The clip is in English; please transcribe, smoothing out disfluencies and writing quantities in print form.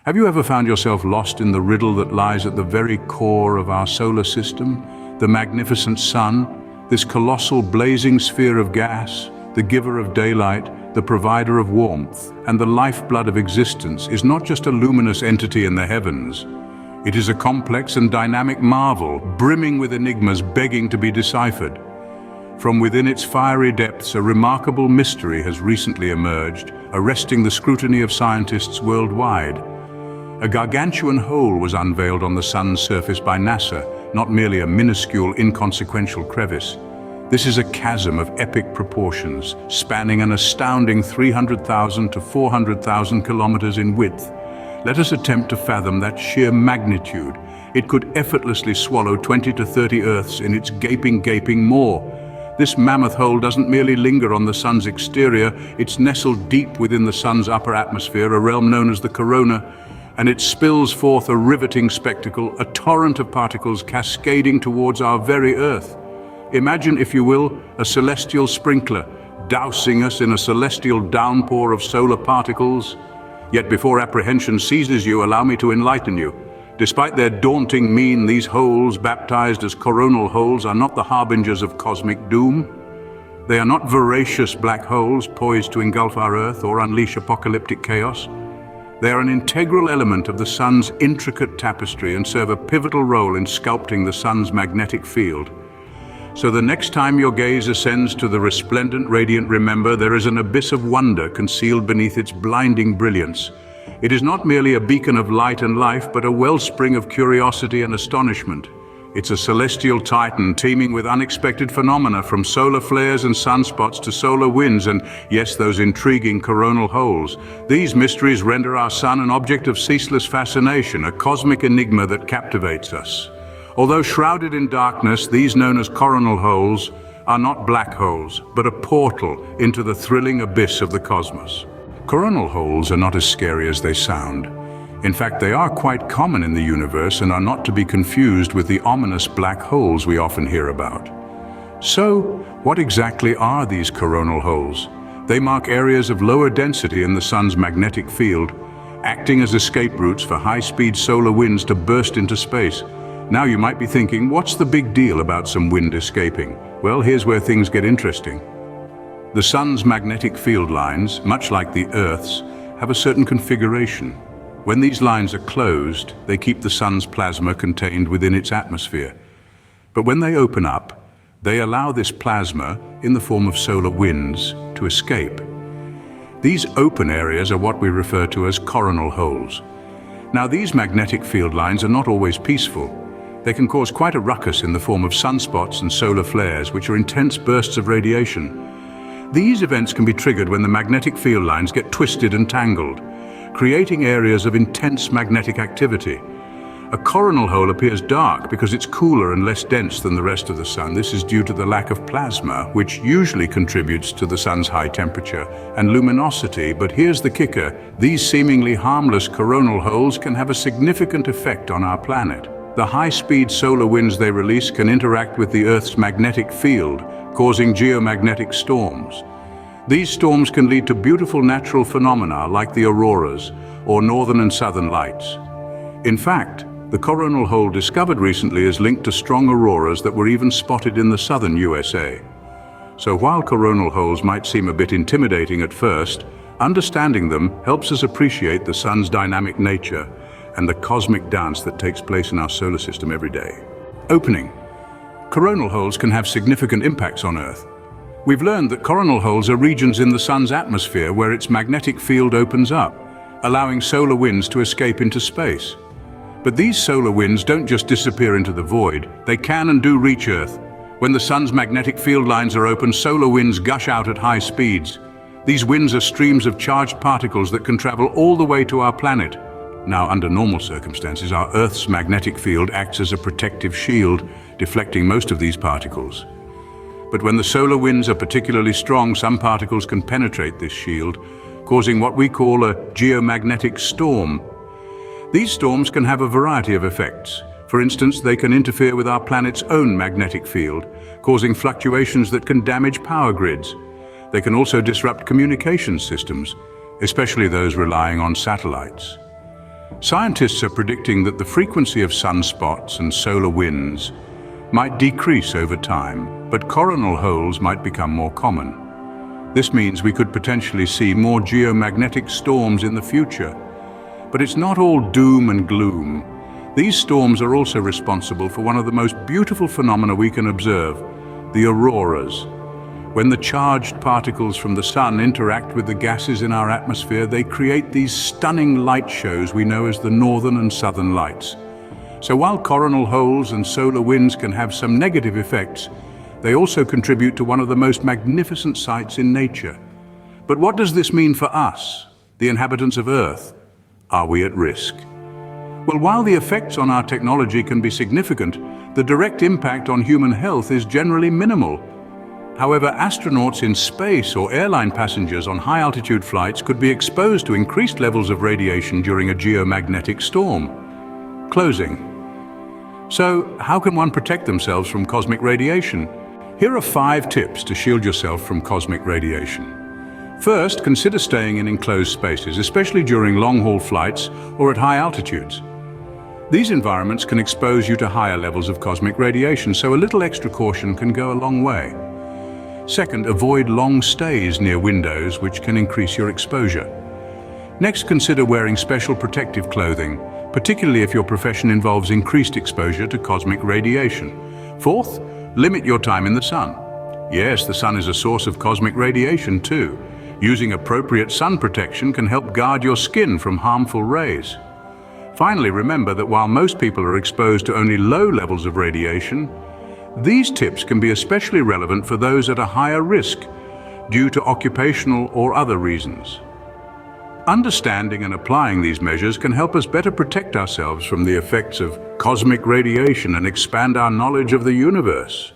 Have you ever found yourself lost in the riddle that lies at the very core of our solar system? The magnificent sun, this colossal blazing sphere of gas, the giver of daylight, the provider of warmth, and the lifeblood of existence, is not just a luminous entity in the heavens. It is a complex and dynamic marvel, brimming with enigmas begging to be deciphered. From within its fiery depths, a remarkable mystery has recently emerged, arresting the scrutiny of scientists worldwide. A gargantuan hole was unveiled on the sun's surface by NASA, not merely a minuscule, inconsequential crevice. This is a chasm of epic proportions, spanning an astounding 300,000 to 400,000 kilometers in width. Let us attempt to fathom that sheer magnitude. It could effortlessly swallow 20 to 30 Earths in its gaping maw. This mammoth hole doesn't merely linger on the sun's exterior, it's nestled deep within the sun's upper atmosphere, a realm known as the corona, and it spills forth a riveting spectacle, a torrent of particles cascading towards our very Earth. Imagine, if you will, a celestial sprinkler, dousing us in a celestial downpour of solar particles. Yet before apprehension seizes you, allow me to enlighten you. Despite their daunting mien, these holes, baptized as coronal holes, are not the harbingers of cosmic doom. They are not voracious black holes poised to engulf our Earth or unleash apocalyptic chaos. They are an integral element of the sun's intricate tapestry and serve a pivotal role in sculpting the sun's magnetic field. So the next time your gaze ascends to the resplendent radiant, remember, there is an abyss of wonder concealed beneath its blinding brilliance. It is not merely a beacon of light and life, but a wellspring of curiosity and astonishment. It's a celestial titan teeming with unexpected phenomena, from solar flares and sunspots to solar winds and, yes, those intriguing coronal holes. These mysteries render our sun an object of ceaseless fascination, a cosmic enigma that captivates us. Although shrouded in darkness, these known as coronal holes are not black holes, but a portal into the thrilling abyss of the cosmos. Coronal holes are not as scary as they sound. In fact, they are quite common in the universe and are not to be confused with the ominous black holes we often hear about. So, what exactly are these coronal holes? They mark areas of lower density in the sun's magnetic field, acting as escape routes for high-speed solar winds to burst into space. Now you might be thinking, what's the big deal about some wind escaping? Well, here's where things get interesting. The sun's magnetic field lines, much like the Earth's, have a certain configuration. When these lines are closed, they keep the sun's plasma contained within its atmosphere. But when they open up, they allow this plasma, in the form of solar winds, to escape. These open areas are what we refer to as coronal holes. Now, these magnetic field lines are not always peaceful. They can cause quite a ruckus in the form of sunspots and solar flares, which are intense bursts of radiation. These events can be triggered when the magnetic field lines get twisted and tangled, creating areas of intense magnetic activity. A coronal hole appears dark because it's cooler and less dense than the rest of the sun. This is due to the lack of plasma, which usually contributes to the sun's high temperature and luminosity. But here's the kicker: these seemingly harmless coronal holes can have a significant effect on our planet. The high-speed solar winds they release can interact with the Earth's magnetic field, causing geomagnetic storms. These storms can lead to beautiful natural phenomena like the auroras or northern and southern lights. In fact, the coronal hole discovered recently is linked to strong auroras that were even spotted in the southern USA. So while coronal holes might seem a bit intimidating at first, understanding them helps us appreciate the sun's dynamic nature and the cosmic dance that takes place in our solar system every day. Opening. Coronal holes can have significant impacts on Earth. We've learned that coronal holes are regions in the sun's atmosphere where its magnetic field opens up, allowing solar winds to escape into space. But these solar winds don't just disappear into the void, they can and do reach Earth. When the sun's magnetic field lines are open, solar winds gush out at high speeds. These winds are streams of charged particles that can travel all the way to our planet. Now, under normal circumstances, our Earth's magnetic field acts as a protective shield, deflecting most of these particles. But when the solar winds are particularly strong, some particles can penetrate this shield, causing what we call a geomagnetic storm. These storms can have a variety of effects. For instance, they can interfere with our planet's own magnetic field, causing fluctuations that can damage power grids. They can also disrupt communication systems, especially those relying on satellites. Scientists are predicting that the frequency of sunspots and solar winds might decrease over time, but coronal holes might become more common. This means we could potentially see more geomagnetic storms in the future. But it's not all doom and gloom. These storms are also responsible for one of the most beautiful phenomena we can observe, the auroras. When the charged particles from the sun interact with the gases in our atmosphere, they create these stunning light shows we know as the northern and southern lights. So while coronal holes and solar winds can have some negative effects, they also contribute to one of the most magnificent sights in nature. But what does this mean for us, the inhabitants of Earth? Are we at risk? Well, while the effects on our technology can be significant, the direct impact on human health is generally minimal. However, astronauts in space or airline passengers on high-altitude flights could be exposed to increased levels of radiation during a geomagnetic storm. Closing. So, how can one protect themselves from cosmic radiation? Here are 5 tips to shield yourself from cosmic radiation. First, consider staying in enclosed spaces, especially during long-haul flights or at high altitudes. These environments can expose you to higher levels of cosmic radiation, so a little extra caution can go a long way. Second, avoid long stays near windows, which can increase your exposure. Next, consider wearing special protective clothing, particularly if your profession involves increased exposure to cosmic radiation. Fourth, limit your time in the sun. Yes, the sun is a source of cosmic radiation too. Using appropriate sun protection can help guard your skin from harmful rays. Finally, remember that while most people are exposed to only low levels of radiation, these tips can be especially relevant for those at a higher risk due to occupational or other reasons. Understanding and applying these measures can help us better protect ourselves from the effects of cosmic radiation and expand our knowledge of the universe.